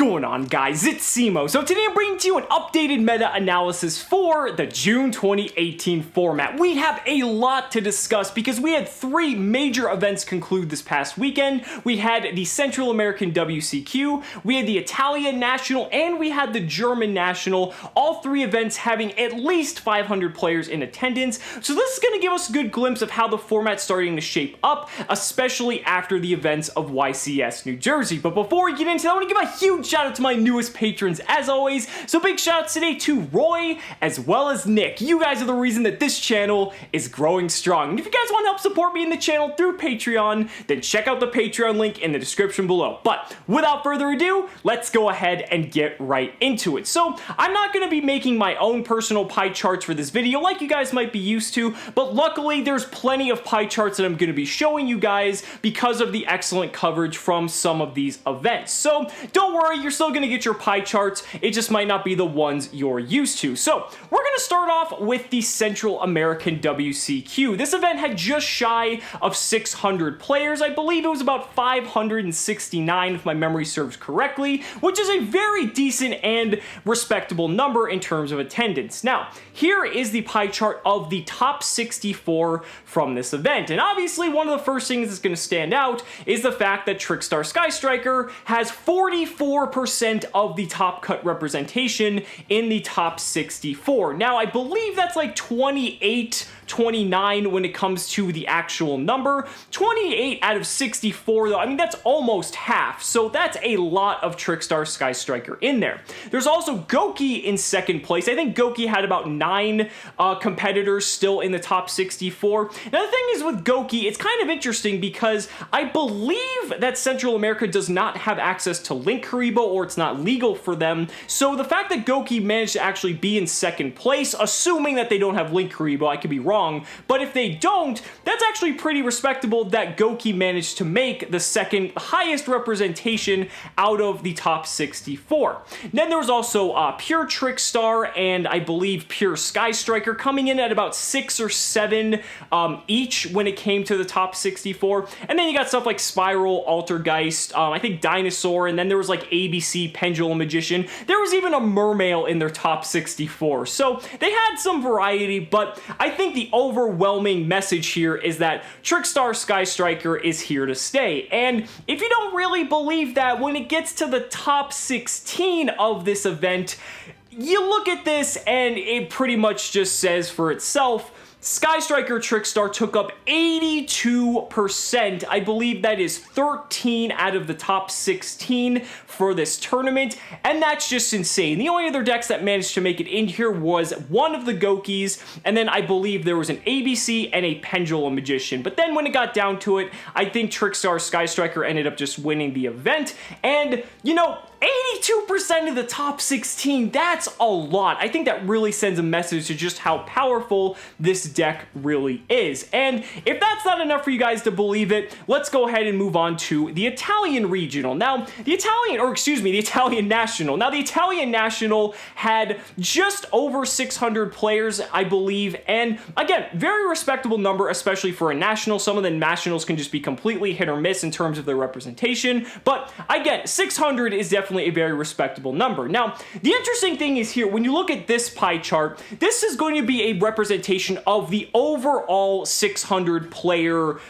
going on, guys? It's Cimoooooooo. So today I'm bringing to you an updated meta analysis for the June 2018 format. We have a lot to discuss because we had three major events conclude this past weekend. We had the Central American WCQ, we had the Italian National, and we had the German National. All three events having at least 500 players in attendance. So this is going to give us a good glimpse of how the format's starting to shape up, especially after the events of YCS New Jersey. But before we get into that, I want to give a huge shout out to my newest patrons as always. So big shout outs today to Roy as well as Nick. You guys are the reason that this channel is growing strong. And if you guys want to help support me in the channel through Patreon, then check out the Patreon link in the description below. But without further ado, let's go ahead and get right into it. So I'm not going to be making my own personal pie charts for this video like you guys might be used to, but luckily there's plenty of pie charts that I'm going to be showing you guys because of the excellent coverage from some of these events. So don't worry, you're still going to get your pie charts, it just might not be the ones you're used to. So we're going to start off with the Central American WCQ. This event had just shy of 600 players. I believe it was about 569 if my memory serves correctly, which is a very decent and respectable number in terms of attendance. Now, here is the pie chart of the top 64 from this event. And obviously one of the first things that's going to stand out is the fact that Trickstar Striker has 44% of the top cut representation in the top 64. Now, I believe that's like 29 when it comes to the actual number. 28 out of 64 though, I mean that's almost half, so that's a lot of Trickstar Striker in there. There's also Goki in second place. I think Goki had about 9 competitors still in the top 64. Now the thing is with Goki, it's kind of interesting because I believe that Central America does not have access to Link Karibo, or it's not legal for them, so the fact that Goki managed to actually be in second place, assuming that they don't have Link Karibo, I could be wrong, but if they don't, that's actually pretty respectable that Goki managed to make the second highest representation out of the top 64. Then there was also Pure Trickstar and I believe Pure Striker coming in at about 6 or 7 each when it came to the top 64. And then you got stuff like Spiral, Altergeist, I think Dinosaur, and then there was like ABC, Pendulum Magician. There was even a Mermail in their top 64. So they had some variety, but I think the overwhelming message here is that Trickstar Striker is here to stay. And if you don't really believe that, when it gets to the top 16 of this event, you look at this and it pretty much just says for itself. Striker Trickstar took up 82%. I believe that is 13 out of the top 16 for this tournament, and that's just insane. The only other decks that managed to make it in here was one of the Gokis, and then I believe there was an ABC and a Pendulum Magician. But then when it got down to it, I think Trickstar Striker ended up just winning the event, and you know, 82% of the top 16, that's a lot. I think that really sends a message to just how powerful this deck really is. And if that's not enough for you guys to believe it, let's go ahead and move on to the Italian Regional. Now, the Italian National. Now, the Italian National had just over 600 players, I believe, and again, very respectable number, especially for a national. Some of the nationals can just be completely hit or miss in terms of their representation, but again, 600 is definitely a very respectable number. Now, the interesting thing is here, when you look at this pie chart, this is going to be a representation of the overall 600 player,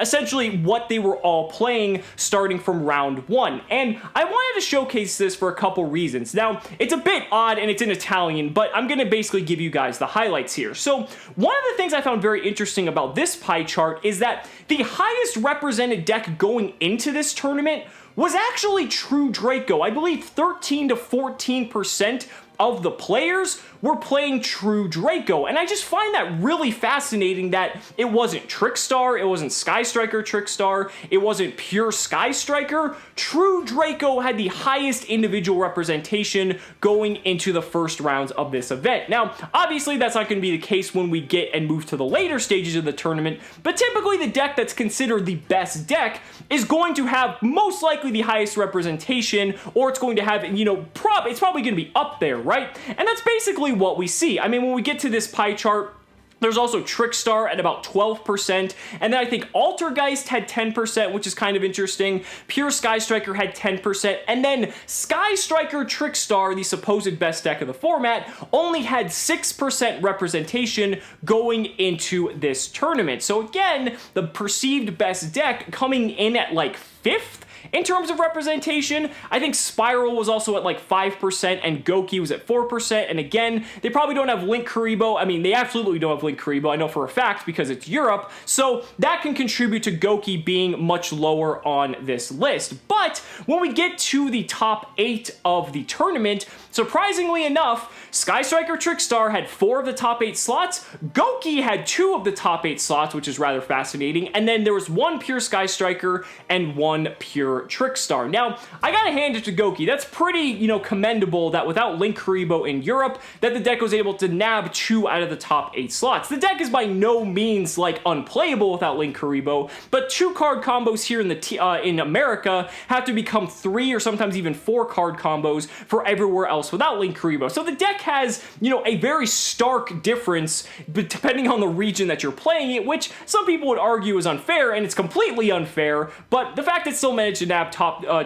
essentially what they were all playing starting from round 1. And I wanted to showcase this for a couple reasons. Now, it's a bit odd and it's in Italian, but I'm going to basically give you guys the highlights here. So, one of the things I found very interesting about this pie chart is that the highest represented deck going into this tournament was actually True Draco. I believe 13 to 14% of the players were playing True Draco, and I just find that really fascinating that it wasn't Trickstar, it wasn't Striker Trickstar, it wasn't Pure Striker. True Draco had the highest individual representation going into the first rounds of this event. Now, obviously that's not going to be the case when we get and move to the later stages of the tournament, but typically the deck that's considered the best deck is going to have most likely the highest representation, or it's going to have, you know, it's probably going to be up there, right? And that's basically what we see. I mean, when we get to this pie chart, There's also Trickstar at about 12%, and then I think Altergeist had 10%, which is kind of interesting. Pure Sky Striker had 10%, and then Striker Trickstar, the supposed best deck of the format, only had 6% representation going into this tournament. So again, the perceived best deck coming in at like 5th in terms of representation. I think Spiral was also at like 5%, and Goki was at 4%, and again, they probably don't have Link Kuriboh. I mean, they absolutely don't have Link Kuriboh, I know for a fact, because it's Europe, so that can contribute to Goki being much lower on this list. But when we get to the top 8 of the tournament, surprisingly enough, Striker Trickstar had 4 of the top 8 slots, Goki had 2 of the top 8 slots, which is rather fascinating, and then there was 1 pure Sky Striker and 1 pure Trickstar. Now, I gotta hand it to Goki. That's pretty, commendable that without Link Kuriboh in Europe, that the deck was able to nab 2 out of the top 8 slots. The deck is by no means, unplayable without Link Kuriboh, but 2 card combos here in America have to become 3 or sometimes even 4 card combos for everywhere else without Link Kuriboh. So the deck has, a very stark difference depending on the region that you're playing it, which some people would argue is unfair, and it's completely unfair, but the fact that it still managed to nab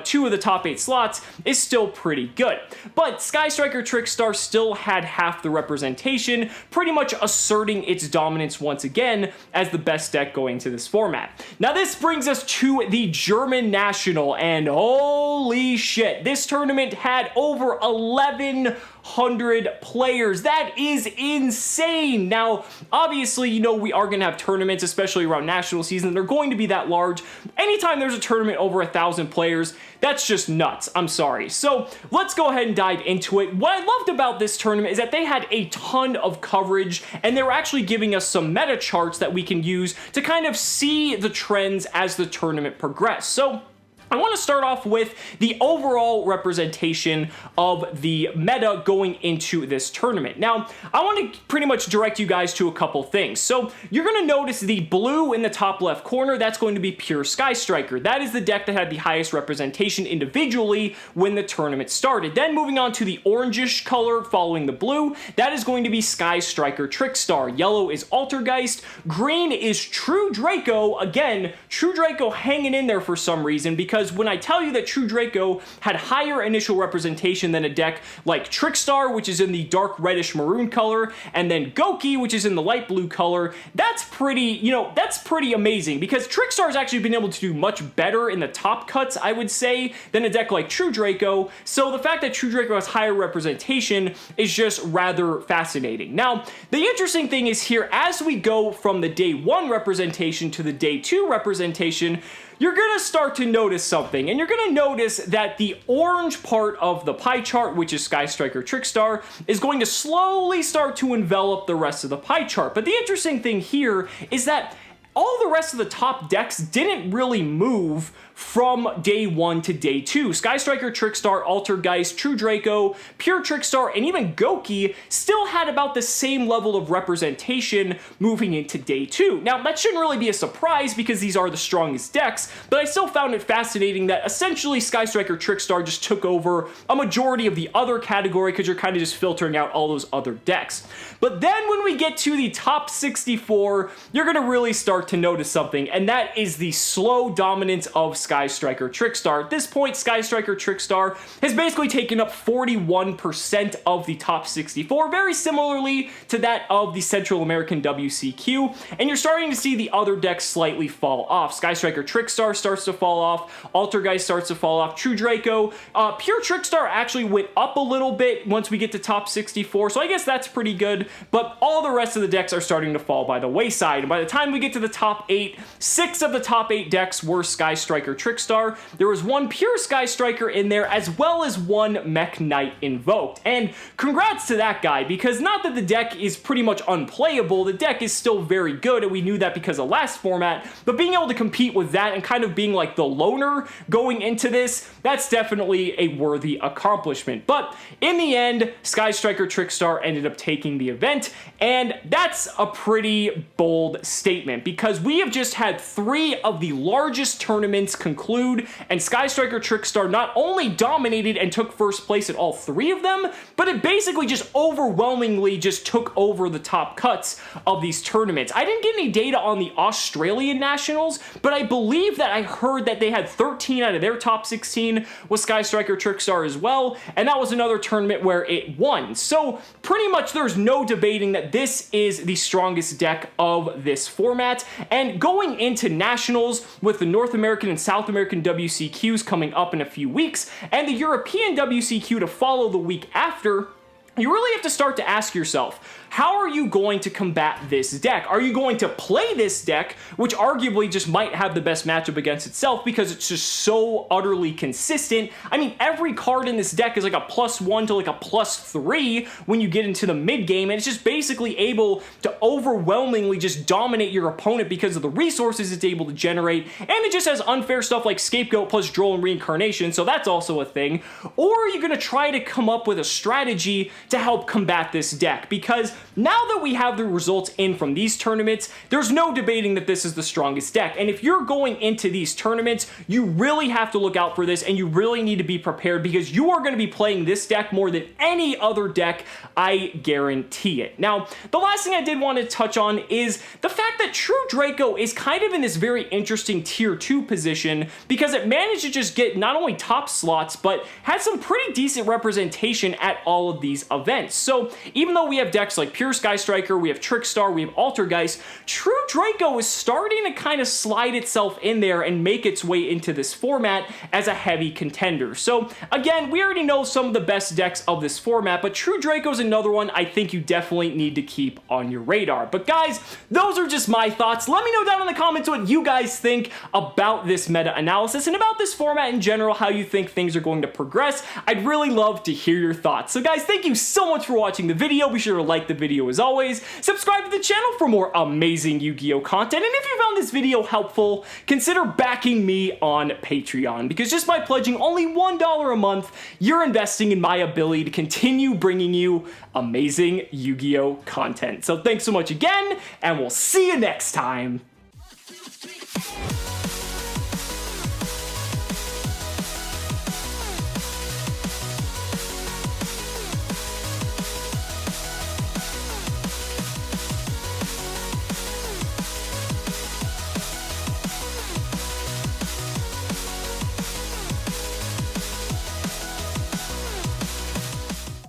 2 of the top 8 slots is still pretty good. But Striker Trickstar still had half the representation, pretty much asserting its dominance once again as the best deck going to this format. Now this brings us to the German National, and holy shit, this tournament had over 1,100 players. That is insane. Now, obviously, we are going to have tournaments, especially around national season. They're going to be that large. Anytime there's a tournament over 1,000 players, that's just nuts. I'm sorry. So let's go ahead and dive into it. What I loved about this tournament is that they had a ton of coverage, and they were actually giving us some meta charts that we can use to kind of see the trends as the tournament progressed. So I want to start off with the overall representation of the meta going into this tournament. Now, I want to pretty much direct you guys to a couple things. So you're going to notice the blue in the top left corner, that's going to be pure Sky Striker. That is the deck that had the highest representation individually when the tournament started. Then moving on to the orangish color following the blue, that is going to be Striker Trickstar. Yellow is Altergeist. Green is True Draco. Again, True Draco hanging in there for some reason, because when I tell you that True Draco had higher initial representation than a deck like Trickstar, which is in the dark reddish maroon color, and then Goki, which is in the light blue color, that's pretty, that's pretty amazing, because Trickstar has actually been able to do much better in the top cuts, I would say, than a deck like True Draco. So the fact that True Draco has higher representation is just rather fascinating. Now, the interesting thing is here, as we go from the day 1 representation to the day 2 representation, you're going to start to notice something, and you're going to notice that the orange part of the pie chart, which is Striker Trickstar, is going to slowly start to envelop the rest of the pie chart. But the interesting thing here is that all the rest of the top decks didn't really move from day 1 to day 2. Striker Trickstar, Altergeist, True Draco, Pure Trickstar, and even Goki still had about the same level of representation moving into day 2. Now, that shouldn't really be a surprise because these are the strongest decks, but I still found it fascinating that essentially Striker Trickstar just took over a majority of the other category because you're kind of just filtering out all those other decks. But then when we get to the top 64, you're going to really start to notice something, and that is the slow dominance of Striker Trickstar. At this point, Striker Trickstar has basically taken up 41% of the top 64, very similarly to that of the Central American WCQ, and you're starting to see the other decks slightly fall off. Striker Trickstar starts to fall off, Altergeist starts to fall off, True Draco, Pure Trickstar actually went up a little bit once we get to top 64, so I guess that's pretty good, but all the rest of the decks are starting to fall by the wayside, and by the time we get to the top 8, 6 of the top 8 decks were Striker Trickstar. There was 1 pure Sky Striker in there, as well as 1 Mech Knight invoked. And congrats to that guy, because not that the deck is pretty much unplayable, the deck is still very good, and we knew that because of last format, but being able to compete with that and kind of being like the loner going into this, that's definitely a worthy accomplishment. But in the end, Striker Trickstar ended up taking the event, and that's a pretty bold statement, because because we have just had 3 of the largest tournaments conclude, and Striker Trickstar not only dominated and took first place at all 3 of them, but it basically just overwhelmingly just took over the top cuts of these tournaments. I didn't get any data on the Australian Nationals, but I believe that I heard that they had 13 out of their top 16 was Striker Trickstar as well, and that was another tournament where it won. So pretty much there's no debating that this is the strongest deck of this format. And going into Nationals with the North American and South American WCQs coming up in a few weeks, and the European WCQ to follow the week after, you really have to start to ask yourself, how are you going to combat this deck? Are you going to play this deck, which arguably just might have the best matchup against itself because it's just so utterly consistent? I mean, every card in this deck is like a +1 to like a +3 when you get into the mid game, and it's just basically able to overwhelmingly just dominate your opponent because of the resources it's able to generate, and it just has unfair stuff like Scapegoat plus Droll and Reincarnation, so that's also a thing. Or are you going to try to come up with a strategy to help combat this deck? Because now that we have the results in from these tournaments, there's no debating that this is the strongest deck. And if you're going into these tournaments, you really have to look out for this, and you really need to be prepared because you are going to be playing this deck more than any other deck, I guarantee it. Now, the last thing I did want to touch on is the fact that True Draco is kind of in this very interesting tier 2 position because it managed to just get not only top slots, but had some pretty decent representation at all of these events. So even though we have decks like Pure Sky Striker, we have Trickstar, we have Altergeist, True Draco is starting to kind of slide itself in there and make its way into this format as a heavy contender. So again, we already know some of the best decks of this format, but True Draco is another one I think you definitely need to keep on your radar. But guys, those are just my thoughts. Let me know down in the comments what you guys think about this meta analysis and about this format in general, how you think things are going to progress. I'd really love to hear your thoughts. So guys, thank you so much for watching the video. Be sure to like the video as always. Subscribe to the channel for more amazing Yu-Gi-Oh content. And if you found this video helpful, consider backing me on Patreon, because just by pledging only $1 a month, you're investing in my ability to continue bringing you amazing Yu-Gi-Oh content. So thanks so much again, and we'll see you next time.